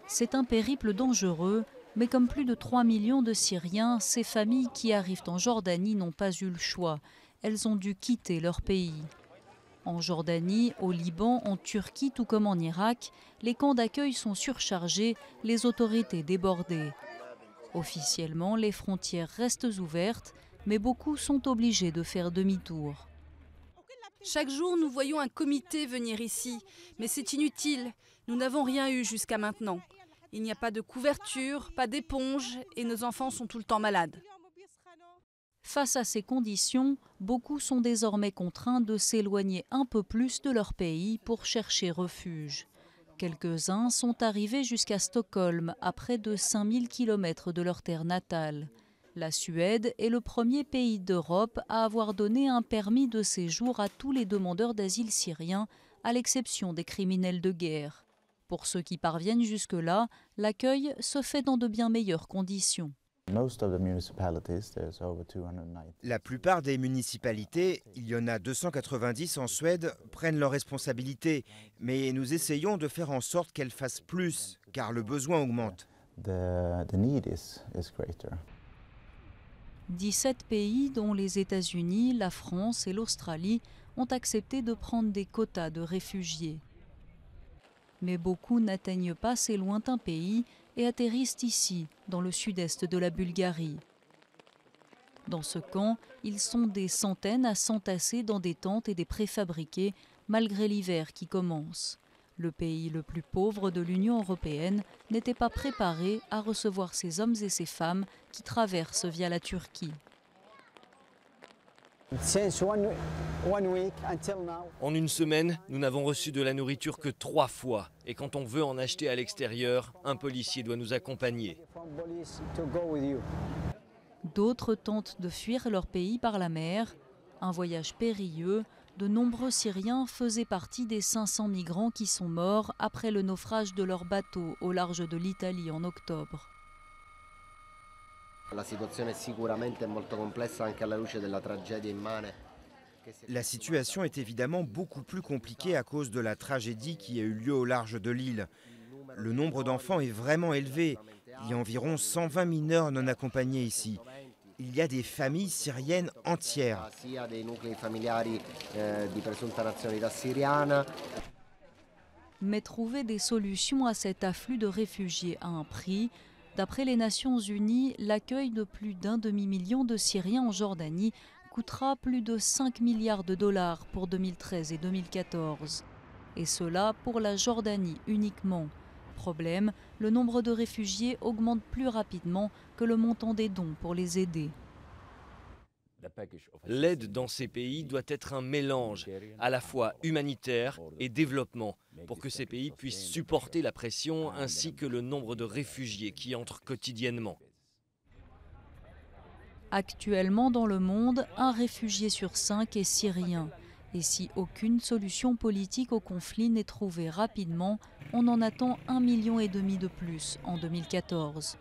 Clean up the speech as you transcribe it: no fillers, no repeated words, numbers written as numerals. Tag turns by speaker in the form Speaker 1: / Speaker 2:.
Speaker 1: C'est un périple dangereux, mais comme plus de 3 millions de Syriens, ces familles qui arrivent en Jordanie n'ont pas eu le choix. Elles ont dû quitter leur pays. En Jordanie, au Liban, en Turquie, tout comme en Irak, les camps d'accueil sont surchargés, les autorités débordées. Officiellement, les frontières restent ouvertes, mais beaucoup sont obligés de faire demi-tour.
Speaker 2: Chaque jour, nous voyons un comité venir ici, mais c'est inutile. Nous n'avons rien eu jusqu'à maintenant. Il n'y a pas de couverture, pas d'éponge, et nos enfants sont tout le temps malades.
Speaker 1: Face à ces conditions, beaucoup sont désormais contraints de s'éloigner un peu plus de leur pays pour chercher refuge. Quelques-uns sont arrivés jusqu'à Stockholm, à près de 5000 km de leur terre natale. La Suède est le premier pays d'Europe à avoir donné un permis de séjour à tous les demandeurs d'asile syriens, à l'exception des criminels de guerre. Pour ceux qui parviennent jusque-là, l'accueil se fait dans de bien meilleures conditions.
Speaker 3: La plupart des municipalités, il y en a 290 en Suède, prennent leurs responsabilités. Mais nous essayons de faire en sorte qu'elles fassent plus, car le besoin augmente.
Speaker 1: 17 pays, dont les États-Unis, la France et l'Australie, ont accepté de prendre des quotas de réfugiés. Mais beaucoup n'atteignent pas ces lointains pays et atterrissent ici, dans le sud-est de la Bulgarie. Dans ce camp, ils sont des centaines à s'entasser dans des tentes et des préfabriqués, malgré l'hiver qui commence. Le pays le plus pauvre de l'Union européenne n'était pas préparé à recevoir ces hommes et ces femmes qui traversent via la Turquie.
Speaker 4: En une semaine, nous n'avons reçu de la nourriture que 3 fois. Et quand on veut en acheter à l'extérieur, un policier doit nous accompagner.
Speaker 1: D'autres tentent de fuir leur pays par la mer. Un voyage périlleux. De nombreux Syriens faisaient partie des 500 migrants qui sont morts après le naufrage de leur bateau au large de l'Italie en octobre.
Speaker 3: La situation est évidemment beaucoup plus compliquée à cause de la tragédie qui a eu lieu au large de l'île. Le nombre d'enfants est vraiment élevé. Il y a environ 120 mineurs non accompagnés ici. Il y a des familles syriennes entières.
Speaker 1: Mais trouver des solutions à cet afflux de réfugiés a un prix. D'après les Nations Unies, l'accueil de plus d'1 demi-million de Syriens en Jordanie coûtera plus de 5 milliards de dollars pour 2013 et 2014. Et cela pour la Jordanie uniquement. Problème, le nombre de réfugiés augmente plus rapidement que le montant des dons pour les aider.
Speaker 4: L'aide dans ces pays doit être un mélange, à la fois humanitaire et développement, pour que ces pays puissent supporter la pression ainsi que le nombre de réfugiés qui entrent quotidiennement.
Speaker 1: Actuellement dans le monde, un réfugié sur 5 est syrien. Et si aucune solution politique au conflit n'est trouvée rapidement, on en attend 1,5 million de plus en 2014.